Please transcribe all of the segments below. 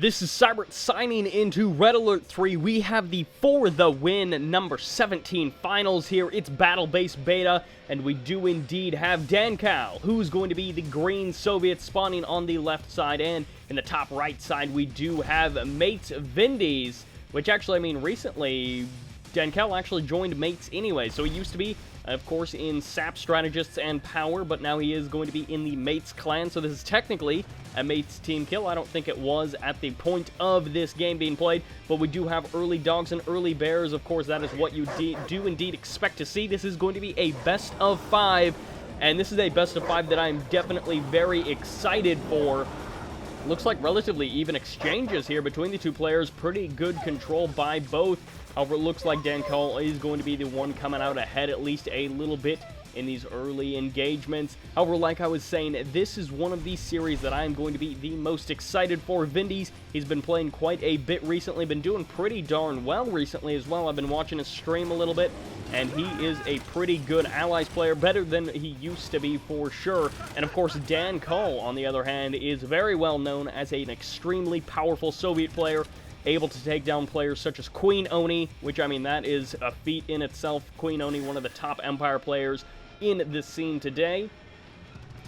This is Sybert signing into Red Alert 3. We have the For the Win number 17 finals here. It's battle-based beta, and we do indeed have Dankal, who's going to be the green Soviet spawning on the left side, and in the top right side we do have Mates Vindies, which actually, I mean, recently Dankal actually joined Mates anyway, so he used to be, of course, in Sap Strategists and Power, but now he is going to be in the Mates clan, so this is technically a Mates team kill. I don't think it was at the point of this game being played, but we do have early dogs and early bears. Of course, that is what you do indeed expect to see. This is going to be a best of 5, and this is a best of 5 that I'm definitely very excited for. Looks like relatively even exchanges here between the two players. Pretty good control by both. However, it looks like Dankal is going to be the one coming out ahead at least a little bit in these early engagements. However, like I was saying, this is one of these series that I'm going to be the most excited for. Vindies, he's been playing quite a bit recently, been doing pretty darn well recently as well. I've been watching his stream a little bit, and he is a pretty good Allies player, better than he used to be for sure. And of course, Dankal, on the other hand, is very well known as an extremely powerful Soviet player, able to take down players such as Queen Oni, which, I mean, that is a feat in itself. Queen Oni, one of the top Empire players in the scene today.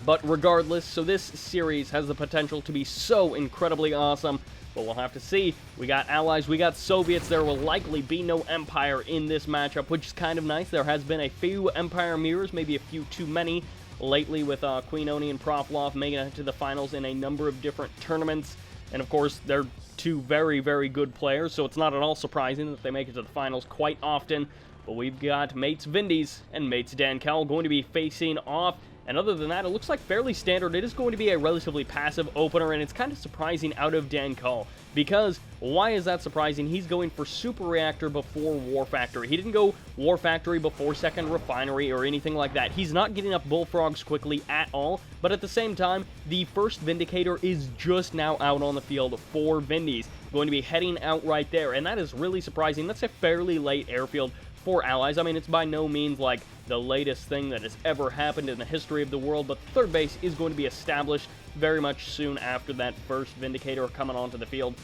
But regardless, so this series has the potential to be so incredibly awesome, but we'll have to see. We got Allies, we got Soviets. There will likely be no Empire in this matchup, which is kind of nice. There has been a few Empire mirrors, maybe a few too many lately, with Queen Oni and Proflov making it to the finals in a number of different tournaments. And of course, they're two very, very good players, so it's not at all surprising that they make it to the finals quite often. But we've got Mates Vindies and Mates Dankal going to be facing off. And other than that, it looks like fairly standard. It is going to be a relatively passive opener, and it's kind of surprising out of Dankal. Because, why is that surprising? He's going for Super Reactor before War Factory. He didn't go War Factory before Second Refinery or anything like that. He's not getting up Bullfrogs quickly at all, but at the same time, the first Vindicator is just now out on the field for Vindies. Going to be heading out right there, and that is really surprising. That's a fairly late airfield for Allies. I mean, it's by no means like the latest thing that has ever happened in the history of the world, but the third base is going to be established very much soon after that first Vindicator coming onto the field.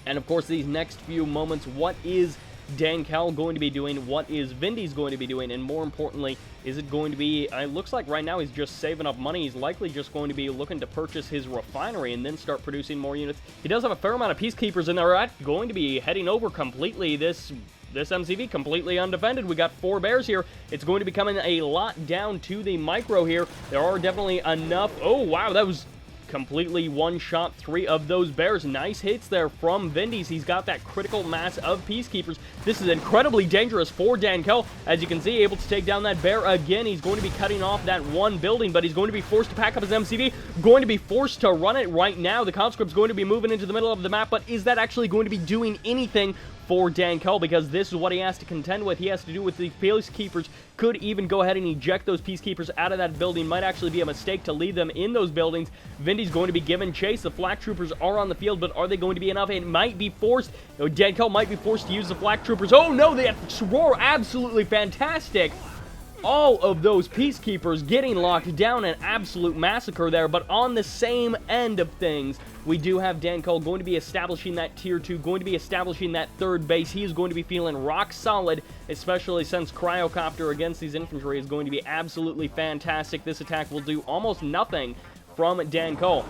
And of course, these next few moments, what is Dankal going to be doing? What is Vindies going to be doing? And more importantly, is it going to be, it looks like right now he's just saving up money. He's likely just going to be looking to purchase his refinery and then start producing more units. He does have a fair amount of peacekeepers, and they're going to be heading over completely this MCV completely undefended. We got 4 bears here. It's going to be coming a lot down to the micro here. There are definitely enough. Oh, wow, that was completely one-shot 3 of those bears. Nice hits there from Vindies. He's got that critical mass of peacekeepers. This is incredibly dangerous for Dankal. As you can see, able to take down that bear again. He's going to be cutting off that one building, but he's going to be forced to pack up his MCV. Going to be forced to run it right now. The conscript's going to be moving into the middle of the map, but is that actually going to be doing anything for Dankal? Because this is what he has to contend with. He has to do with the peacekeepers. Could even go ahead and eject those peacekeepers out of that building. Might actually be a mistake to leave them in those buildings. Vindies going to be given chase. The flak troopers are on the field, but are they going to be enough? It might be forced. Dankal might be forced to use the flak troopers. Oh no, they roar absolutely fantastic. All of those peacekeepers getting locked down, an absolute massacre there. But on the same end of things, we do have Dankal going to be establishing that tier 2, going to be establishing that third base. He is going to be feeling rock solid, especially since Cryocopter against these infantry is going to be absolutely fantastic. This attack will do almost nothing from Dankal.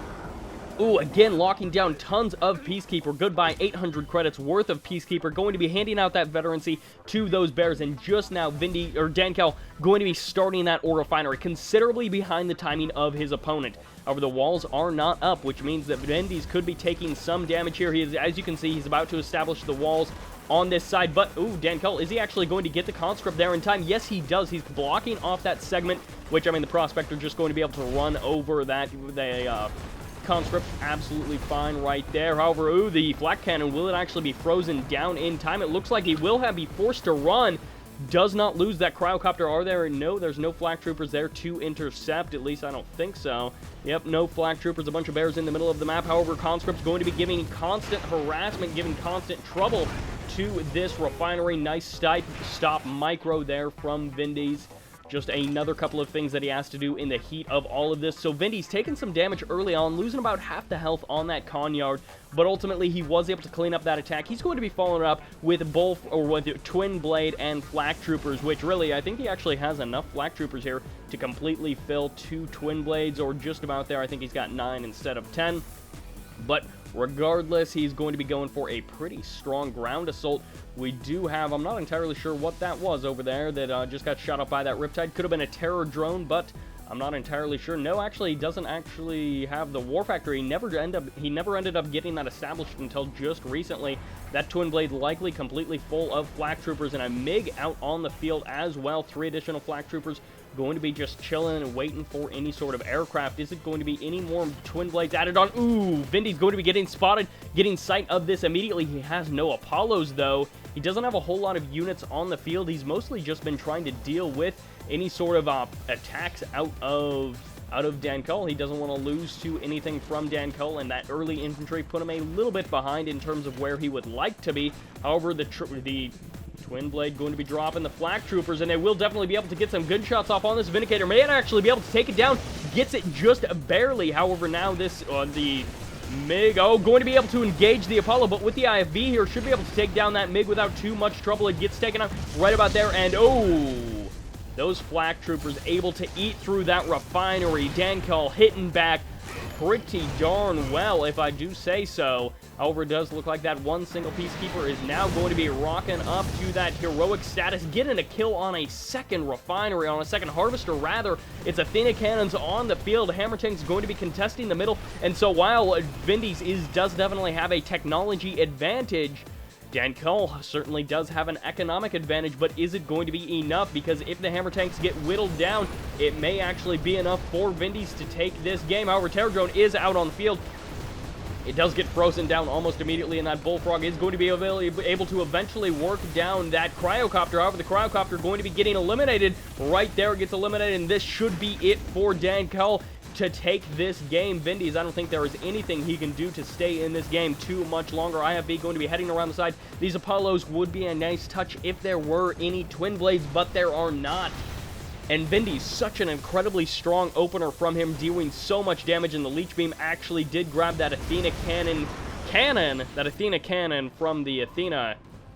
Ooh, again, locking down tons of Peacekeeper. Goodbye, 800 credits worth of Peacekeeper. Going to be handing out that veterancy to those bears. And just now, Dankal going to be starting that ore refinery, considerably behind the timing of his opponent. However, the walls are not up, which means that Vindies could be taking some damage here. He is, as you can see, he's about to establish the walls on this side. But, ooh, Dankal, is he actually going to get the conscript there in time? Yes, he does. He's blocking off that segment, which, I mean, the prospector just going to be able to run over that, conscript absolutely fine right there. However, ooh, the flak cannon, will it actually be frozen down in time? It looks like he will be forced to run. Does not lose that cryocopter. Are there? No, there's no flak troopers there to intercept. At least I don't think so. Yep, no flak troopers. A bunch of bears in the middle of the map. However, conscript's going to be giving constant harassment, giving constant trouble to this refinery. Nice stop micro there from Vindies. just another couple of things that he has to do in the heat of all of this. So Vindies taking some damage early on, losing about half the health on that Conyard, but ultimately he was able to clean up that attack. He's going to be following up with with Twin Blade and Flak Troopers, which really, I think he actually has enough Flak Troopers here to completely fill 2 Twin Blades, or just about there. I think he's got 9 instead of 10. But regardless, he's going to be going for a pretty strong ground assault. We do have, I'm not entirely sure what that was over there that just got shot up by that Riptide. Could have been a terror drone, but I'm not entirely sure. No, actually, he doesn't actually have the War Factory. He never ended up getting that established until just recently. That Twin Blade likely completely full of Flak Troopers, and a MiG out on the field as well. 3 additional Flak Troopers going to be just chilling and waiting for any sort of aircraft. Is it going to be any more Twin Blades added on? Ooh, Vindies going to be getting spotted, getting sight of this immediately. He has no Apollos, though. He doesn't have a whole lot of units on the field. He's mostly just been trying to deal with any sort of attacks out of Dankal. He doesn't want to lose to anything from Dankal, and that early infantry put him a little bit behind in terms of where he would like to be. However, the Twin Blade going to be dropping the Flak Troopers, and they will definitely be able to get some good shots off on this Vindicator. May actually be able to take it down. Gets it just barely. However, now the MiG, going to be able to engage the Apollo, but with the IFV here, should be able to take down that MiG without too much trouble. It gets taken out right about there, and those Flak Troopers able to eat through that refinery. Dankal hitting back pretty darn well, if I do say so. However, it does look like that one single Peacekeeper is now going to be rocking up to that heroic status, getting a kill on a second refinery, on a second harvester, rather. It's Athena cannons on the field. Hammer Tank's going to be contesting the middle, and so while Vindies does definitely have a technology advantage, Dankal certainly does have an economic advantage, but is it going to be enough? Because if the Hammer Tanks get whittled down, it may actually be enough for Vindies to take this game. However, Terror Drone is out on the field. It does get frozen down almost immediately, and that Bullfrog is going to be able to eventually work down that Cryocopter. However, the Cryocopter going to be getting eliminated. Right there, it gets eliminated, and this should be it for Dankal to take this game. Vindies, I don't think there is anything he can do to stay in this game too much longer. IFV going to be heading around the side. These Apollos would be a nice touch if there were any Twin Blades, but there are not. And Vindies, such an incredibly strong opener from him, dealing so much damage, and the Leech Beam actually did grab that Athena cannon from the Athena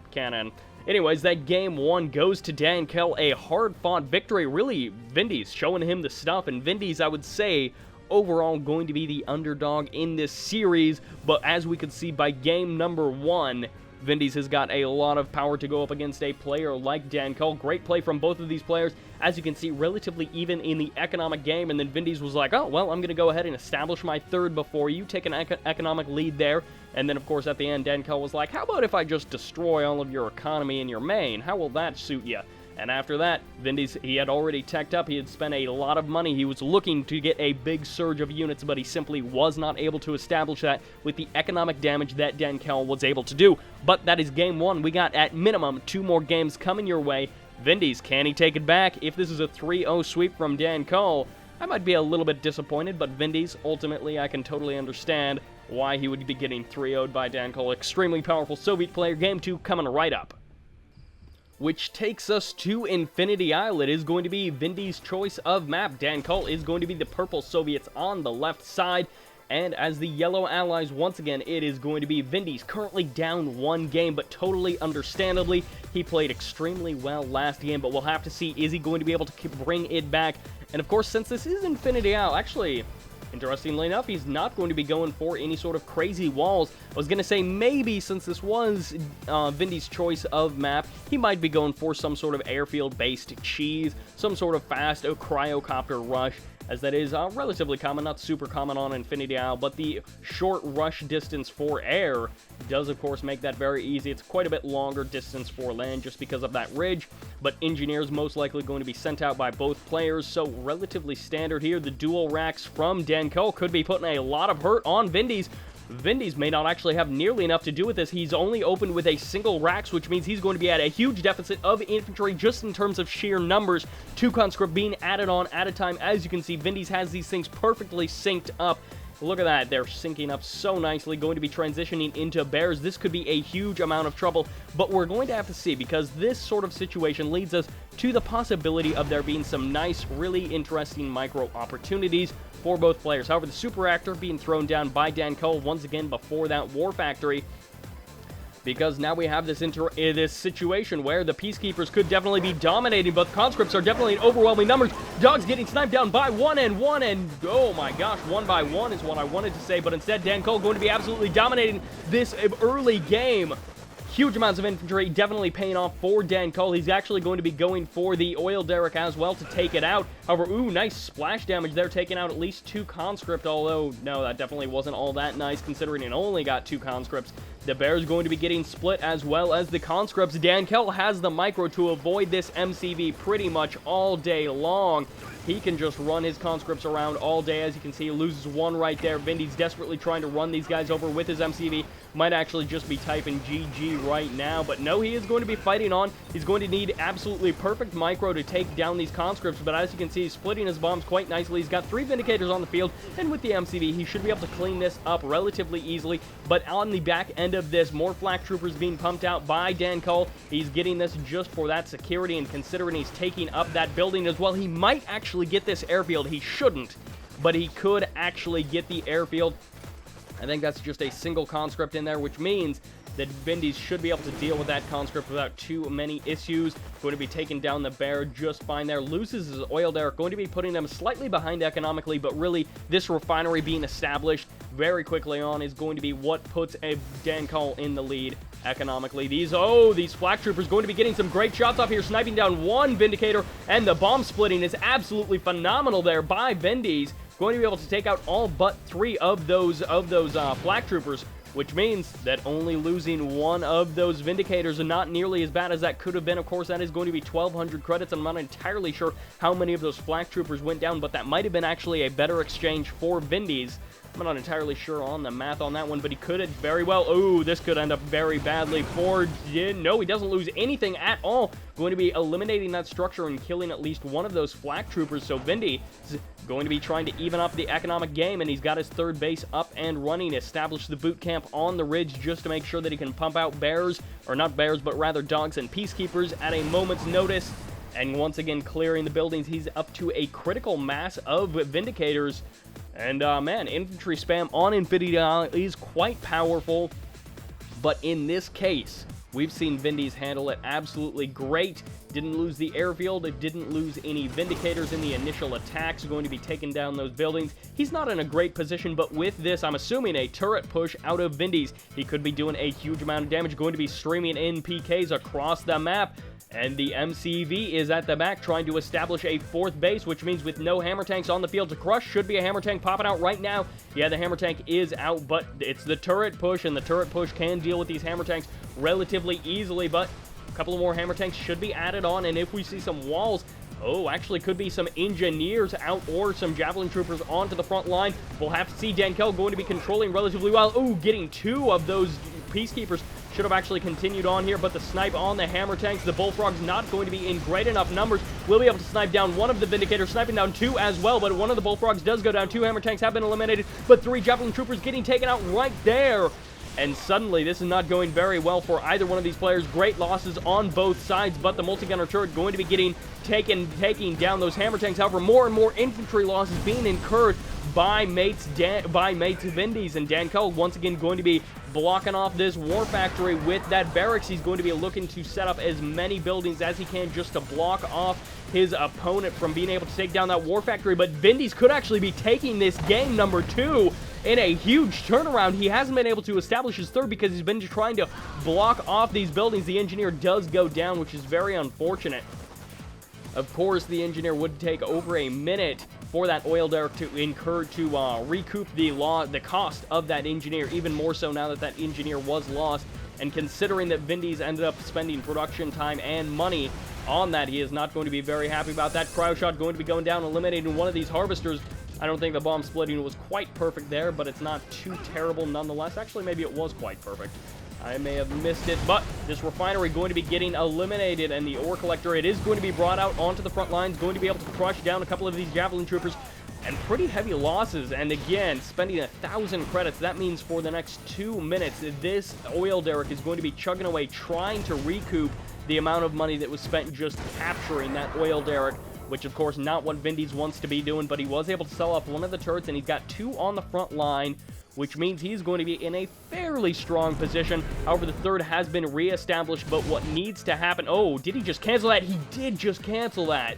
cannon. Anyways, that game 1 goes to Dankal, a hard-fought victory. Really, Vindies showing him the stuff, and Vindies, I would say, overall going to be the underdog in this series, but as we could see by game number 1, Vindies has got a lot of power to go up against a player like Dankal. Great play from both of these players. As you can see, relatively even in the economic game, and then Vindies was like, oh, well, I'm going to go ahead and establish my third before you take an economic lead there. And then, of course, at the end, Dankal was like, how about if I just destroy all of your economy in your main? How will that suit you? And after that, Vindies, he had already teched up. He had spent a lot of money. He was looking to get a big surge of units, but he simply was not able to establish that with the economic damage that Dankal was able to do. But that is game 1. We got, at minimum, 2 more games coming your way. Vindies, can he take it back? If this is a 3-0 sweep from Dankal, I might be a little bit disappointed, but Vindies, ultimately, I can totally understand why he would be getting 3-0'd by Dankal. Extremely powerful Soviet player. Game 2 coming right up. Which takes us to Infinity Isle. It is going to be Vindies' choice of map. Dankal is going to be the purple Soviets on the left side. And as the yellow allies, once again, it is going to be Vindies, currently down 1 game, but totally understandably, he played extremely well last game, but we'll have to see, is he going to be able to bring it back? And of course, since this is Infinity Isle, actually, interestingly enough, he's not going to be going for any sort of crazy walls. I was going to say maybe since this was Vindies' choice of map, he might be going for some sort of airfield-based cheese, some sort of fast cryocopter rush, as that is relatively common, not super common on Infinity Isle, but the short rush distance for air does, of course, make that very easy. It's quite a bit longer distance for land just because of that ridge, but engineers most likely going to be sent out by both players, so relatively standard here. The dual racks from Dankal could be putting a lot of hurt on Vindies. Vindies may not actually have nearly enough to do with this. He's only opened with a single racks, which means he's going to be at a huge deficit of infantry just in terms of sheer numbers. 2 conscript being added on at a time. As you can see, Vindies has these things perfectly synced up. Look at that. They're syncing up so nicely, going to be transitioning into bears. This could be a huge amount of trouble, but we're going to have to see, because this sort of situation leads us to the possibility of there being some nice, really interesting micro opportunities for both players. However, the super reactor being thrown down by Dankal once again before that war factory, because now we have this situation where the Peacekeepers could definitely be dominating, but conscripts are definitely in overwhelming numbers. Dogs getting sniped down by one, and oh my gosh, one by one is what I wanted to say, but instead Dankal going to be absolutely dominating this early game. Huge amounts of infantry definitely paying off for Dankal. He's actually going to be going for the oil derrick as well to take it out. However, ooh, nice splash damage there, taking out at least 2 conscript, although, no, that definitely wasn't all that nice considering it only got 2 conscripts. The bear's going to be getting split as well as the conscripts. Dankal has the micro to avoid this MCV pretty much all day long. He can just run his conscripts around all day. As you can see, he loses 1 right there. Vindies desperately trying to run these guys over with his MCV. Might actually just be typing GG right now, but no, he is going to be fighting on. He's going to need absolutely perfect micro to take down these conscripts, but as you can see, he's splitting his bombs quite nicely. He's got 3 Vindicators on the field, and with the MCV, he should be able to clean this up relatively easily, but on the back end of this, more flak troopers being pumped out by Dankal. He's getting this just for that security, and considering he's taking up that building as well, he might actually get this airfield. He shouldn't, but he could actually get the airfield. I think that's just a single conscript in there, which means that Vindies should be able to deal with that conscript without too many issues. Going to be taking down the bear just fine there. Loses his oil derrick, going to be putting them slightly behind economically, but really this refinery being established very quickly on is going to be what puts a Dankal in the lead economically. These flak troopers going to be getting some great shots off here, sniping down 1 Vindicator, and the bomb splitting is absolutely phenomenal there by Vindies. Going to be able to take out all but 3 of those flak troopers, which means that only losing 1 of those Vindicators and not nearly as bad as that could have been. Of course, that is going to be 1,200 credits. I'm not entirely sure how many of those flak troopers went down, but that might have been actually a better exchange for Vindies. I'm not entirely sure on the math on that one, but he could have very well. Oh, this could end up very badly for... No, he doesn't lose anything at all. Going to be eliminating that structure and killing at least 1 of those flak troopers. So Vindy is going to be trying to even up the economic game, and he's got his 3rd base up and running. Established the boot camp on the ridge just to make sure that he can pump out bears, or not bears, but rather dogs and peacekeepers at a moment's notice. And once again, clearing the buildings. He's up to a critical mass of Vindicators. And, man, infantry spam on Infinity is quite powerful. But in this case, we've seen Vindies handle it absolutely great. Didn't lose the airfield. It didn't lose any Vindicators in the initial attacks. Going to be taking down those buildings. He's not in a great position, but with this, I'm assuming a turret push out of Vindies, he could be doing a huge amount of damage. Going to be streaming in PKs across the map. And the MCV is at the back trying to establish a 4th base, which means with no hammer tanks on the field to crush, should be a hammer tank popping out right now. Yeah, the hammer tank is out, but it's the turret push, and the turret push can deal with these hammer tanks relatively easily, but a couple of more hammer tanks should be added on, and if we see some walls, actually could be some engineers out or some javelin troopers onto the front line. We'll have to see. Dankal going to be controlling relatively well. Getting 2 of those peacekeepers. Should have actually continued on here, but the snipe on the hammer tanks, the bullfrog's not going to be in great enough numbers. We'll be able to snipe down 1 of the Vindicators, sniping down 2 as well, but 1 of the bullfrogs does go down. 2 hammer tanks have been eliminated, but 3 javelin troopers getting taken out right there. And suddenly, this is not going very well for either one of these players. Great losses on both sides, but the multi-gunner turret going to be getting taking down those hammer tanks. However, more and more infantry losses being incurred by mates Vindies, and Dankal once again going to be blocking off this war factory with that barracks. He's going to be looking to set up as many buildings as he can just to block off his opponent from being able to take down that war factory. But Vindies could actually be taking this game number 2 in a huge turnaround. He hasn't been able to establish his 3rd because he's been trying to block off these buildings. The engineer does go down, which is very unfortunate. Of course, the engineer would take over a minute for that oil derrick to incur to recoup the cost of that engineer, even more so now that that engineer was lost. And considering that Vindies ended up spending production time and money on that, he is not going to be very happy about that. Cryo shot going to be going down, eliminating 1 of these harvesters. I don't think the bomb splitting was quite perfect there, but it's not too terrible nonetheless. Actually, maybe it was quite perfect. I may have missed it, but this refinery going to be getting eliminated, and the ore collector, it is going to be brought out onto the front lines, going to be able to crush down a couple of these javelin troopers. and pretty heavy losses. And again, spending 1,000 credits, that means for the next 2 minutes, this oil derrick is going to be chugging away, trying to recoup the amount of money that was spent just capturing that oil derrick, which of course not what Vindies wants to be doing, but he was able to sell off one of the turrets, and he's got 2 on the front line, which means he's going to be in a fairly strong position. However, the third has been reestablished, but what needs to happen... Oh, did he just cancel that? He did just cancel that.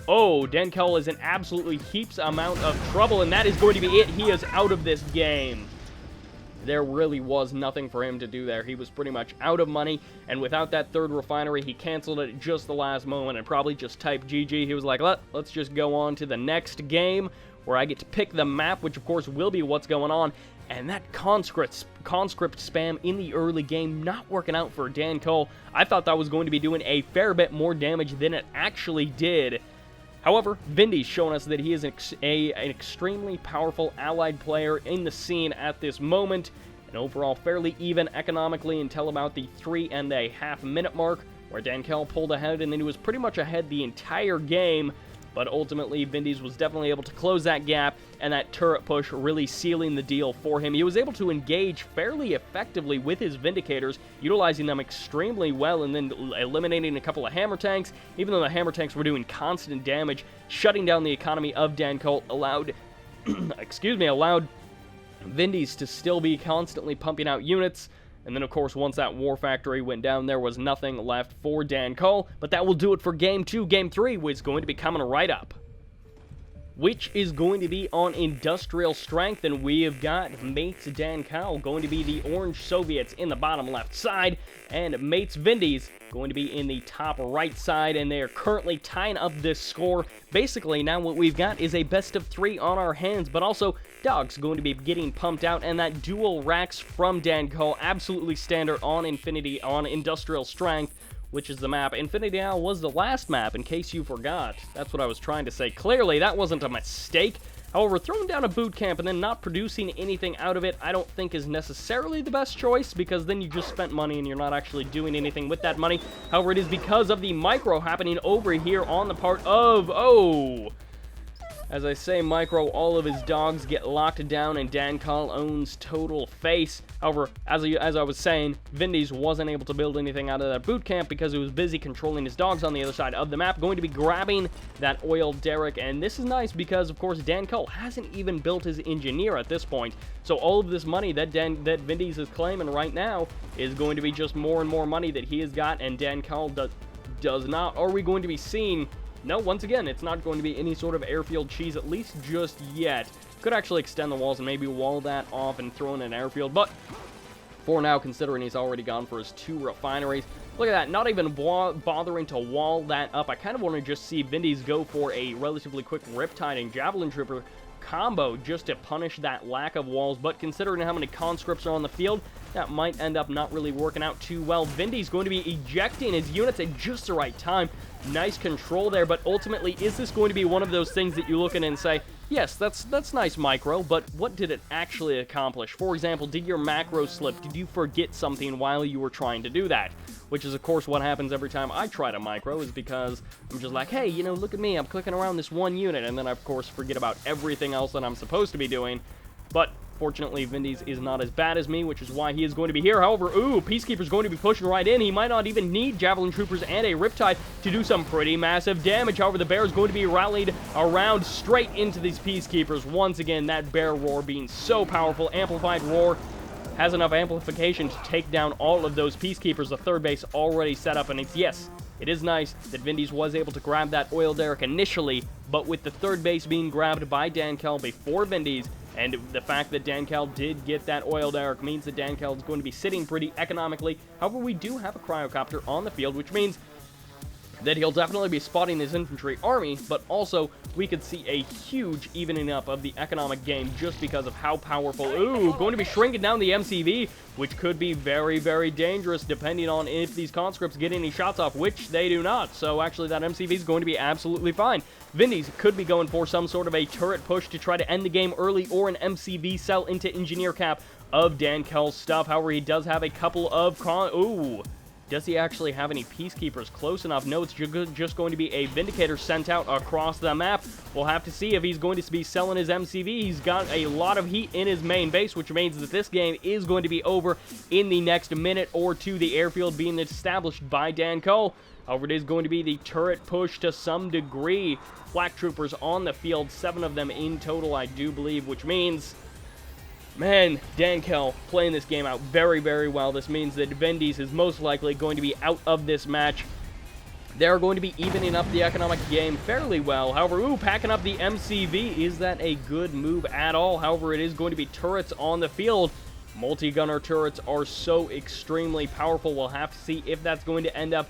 Oh, Dankal is in absolutely heaps amount of trouble, and that is going to be it. He is out of this game. There really was nothing for him to do there. He was pretty much out of money, and without that third refinery, he canceled it at just the last moment and probably just typed GG. He was like, let's just go on to the next game, where I get to pick the map, which of course will be what's going on. And that conscript spam in the early game not working out for Dankal. I thought that was going to be doing a fair bit more damage than it actually did. However, Vindies showing us that he is an extremely powerful allied player in the scene at this moment, and overall fairly even economically until about the 3.5 minute mark, where Dankal pulled ahead, and then he was pretty much ahead the entire game. But ultimately, Vindies was definitely able to close that gap, and that turret push really sealing the deal for him. He was able to engage fairly effectively with his Vindicators, utilizing them extremely well, and then eliminating a couple of hammer tanks. Even though the hammer tanks were doing constant damage, shutting down the economy of Dankal allowed, allowed Vindies to still be constantly pumping out units. And then, of course, once that war factory went down, there was nothing left for Dankal. But that will do it for Game 2. Game 3 was going to be coming right up, which is going to be on Industrial Strength. And we have got Mates Dankal going to be the Orange Soviets in the bottom left side, and Mates Vindies going to be in the top right side. And they are currently tying up this score. Basically, now what we've got is a best of 3 on our hands, but also Dog's going to be getting pumped out, and that dual racks from Dankal, absolutely standard on Industrial Strength, which is the map. Infinity Isle was the last map, in case you forgot. That's what I was trying to say. Clearly, that wasn't a mistake. However, throwing down a boot camp and then not producing anything out of it, I don't think is necessarily the best choice, because then you just spent money and you're not actually doing anything with that money. However, it is because of the micro happening over here on the part of... Oh! As I say micro, all of his dogs get locked down, and Dankal owns total face. However, as I was saying, Vindies wasn't able to build anything out of that boot camp because he was busy controlling his dogs on the other side of the map, going to be grabbing that oil derrick. And this is nice because, of course, Dankal hasn't even built his engineer at this point. So all of this money that Vindies is claiming right now is going to be just more and more money that he has got, and Dankal does not. Are we going to be seeing... No, once again, it's not going to be any sort of airfield cheese, at least just yet. Could actually extend the walls and maybe wall that off and throw in an airfield, but for now, considering he's already gone for his 2 refineries, look at that, not even bothering to wall that up. I kind of want to just see Vindies go for a relatively quick Riptide and Javelin Trooper combo just to punish that lack of walls, but considering how many conscripts are on the field, that might end up not really working out too well. Vindies going to be ejecting his units at just the right time. Nice control there, but ultimately, is this going to be one of those things that you look at and say, yes, that's nice micro, but what did it actually accomplish? For example, did your macro slip? Did you forget something while you were trying to do that? Which is, of course, what happens every time I try to micro, is because I'm just like, hey, you know, look at me, I'm clicking around this one unit, and then I, of course, forget about everything else that I'm supposed to be doing. But fortunately, Vindies is not as bad as me, which is why he is going to be here. However, Peacekeeper's going to be pushing right in. He might not even need Javelin Troopers and a Riptide to do some pretty massive damage. However, the Bear is going to be rallied around straight into these Peacekeepers. Once again, that Bear Roar being so powerful. Amplified Roar has enough amplification to take down all of those Peacekeepers. The third base already set up, and yes, it is nice that Vindies was able to grab that oil derrick initially, but with the third base being grabbed by Dankal before Vindies, and the fact that Dankal did get that oil derrick means that Dankal is going to be sitting pretty economically. However, we do have a cryocopter on the field, which means that he'll definitely be spotting his infantry army, but also we could see a huge evening up of the economic game just because of how powerful. Going to be shrinking down the MCV, which could be very, very dangerous depending on if these conscripts get any shots off, which they do not. So actually that MCV is going to be absolutely fine. Vindies could be going for some sort of a turret push to try to end the game early, or an MCV sell into engineer cap of Dankal's stuff. However, he does have a couple of Does he actually have any Peacekeepers close enough? No, it's just going to be a Vindicator sent out across the map. We'll have to see if he's going to be selling his MCV. He's got a lot of heat in his main base, which means that this game is going to be over in the next minute or two. The airfield being established by Dankal. However, it is going to be the turret push to some degree. Flak troopers on the field, 7 of them in total, I do believe, which means, man, Dankal playing this game out very, very well. This means that Vindies is most likely going to be out of this match. They're going to be evening up the economic game fairly well. However, packing up the MCV. Is that a good move at all? However, it is going to be turrets on the field. Multi-gunner turrets are so extremely powerful. We'll have to see if that's going to end up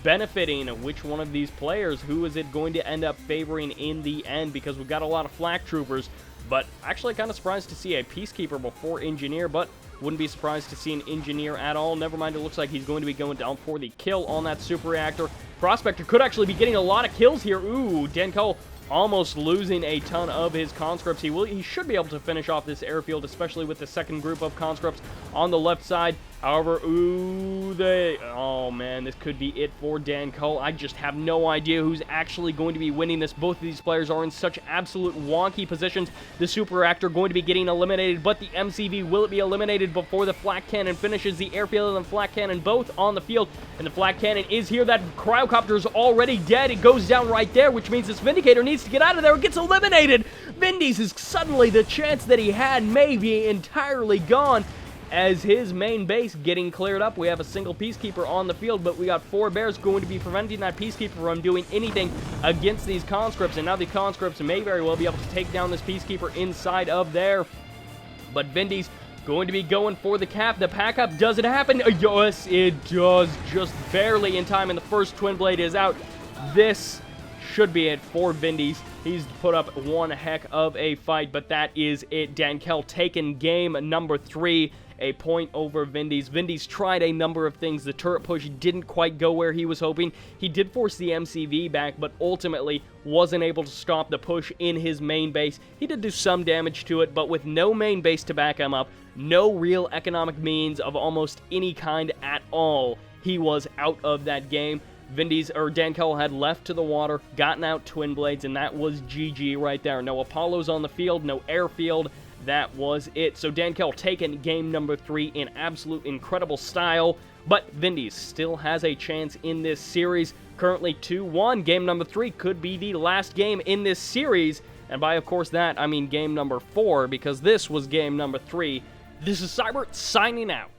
benefiting which one of these players. Who is it going to end up favoring in the end? Because we've got a lot of flak troopers, but actually kind of surprised to see a Peacekeeper before Engineer, but wouldn't be surprised to see an Engineer at all. Never mind, it looks like he's going to be going down for the kill on that Super Reactor. Prospector could actually be getting a lot of kills here. Dankal almost losing a ton of his conscripts. He should be able to finish off this airfield, especially with the second group of conscripts on the left side. However, oh man, this could be it for Dankal. I just have no idea who's actually going to be winning this. Both of these players are in such absolute wonky positions. The Super Reactor going to be getting eliminated, but the MCV, will it be eliminated before the Flak Cannon finishes? The airfield and the Flak Cannon both on the field, and the Flak Cannon is here. That Cryocopter is already dead. It goes down right there, which means this Vindicator needs to get out of there. It gets eliminated. Vindies is suddenly, the chance that he had may be entirely gone, as his main base getting cleared up. We have a single Peacekeeper on the field, but we got 4 bears going to be preventing that Peacekeeper from doing anything against these conscripts, and now the conscripts may very well be able to take down this Peacekeeper inside of there. But Vindies going to be going for the cap. The pack up, does it happen? Yes, it does, just barely in time, and the first Twin Blade is out. This should be it for Vindies. He's put up one heck of a fight, but that is it. Dankal taking game number 3. A point over Vindies. Vindies tried a number of things. The turret push didn't quite go where he was hoping. He did force the MCV back, but ultimately wasn't able to stop the push in his main base. He did do some damage to it, but with no main base to back him up, no real economic means of almost any kind at all, he was out of that game. Dankal had left to the water, gotten out Twin Blades, and that was GG right there. No Apollos on the field, no airfield. That was it. So Dankal taking game number 3 in absolute incredible style, but Vindies still has a chance in this series. Currently 2-1. Game number 3 could be the last game in this series, and by of course that I mean game number 4, because this was game number 3. This is Sybert signing out.